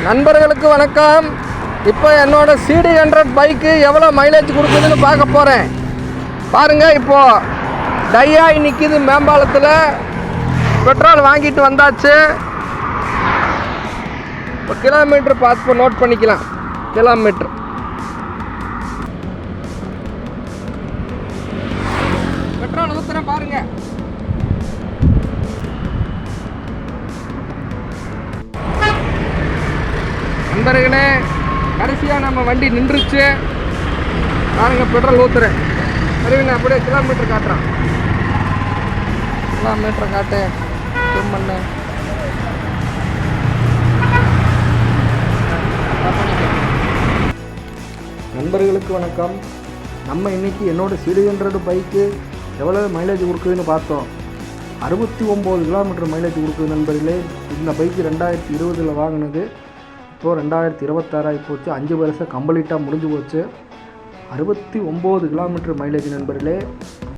நண்பர்களுக்கு வணக்கம். இப்போ என்னோட CD100 பைக்கு எவ்வளோ மைலேஜ் கொடுக்குதுன்னு பார்க்க போகிறேன். பாருங்கள், இப்போது டையாகி நிற்கிது மேம்பாலத்தில். பெட்ரோல் வாங்கிட்டு வந்தாச்சு. இப்போ கிலோமீட்டர் பார்த்து நோட் பண்ணிக்கலாம். கிலோமீட்டர் பெட்ரோல் ஊற்றுறேன் பாருங்கள். நண்பர்களே, கடைசியாக நம்ம வண்டி நின்றுச்சு பாருங்க. பெட்ரோல் ஊற்றுறேன். சரிங்கண்ணா, அப்படியே கிலோமீட்டர் காட்டுறான். கிலோமீட்டர் காட்டு ஜூம் பண்ண. நண்பர்களுக்கு வணக்கம். நம்ம இன்னைக்கு என்னோட CD100 பைக்கு எவ்வளோ மைலேஜ் கொடுக்குதுன்னு பார்த்தோம். 69 கிலோமீட்டர் மைலேஜ் கொடுக்குது நண்பர்களே. இந்த பைக்கு 2020 வாங்கினது. இப்போது 2026 ஆகி போச்சு. 5 வருஷம் கம்ப்ளீட்டாக முடிஞ்சு போச்சு. 69 கிலோமீட்டர் மைலேஜ் நண்பர்களே.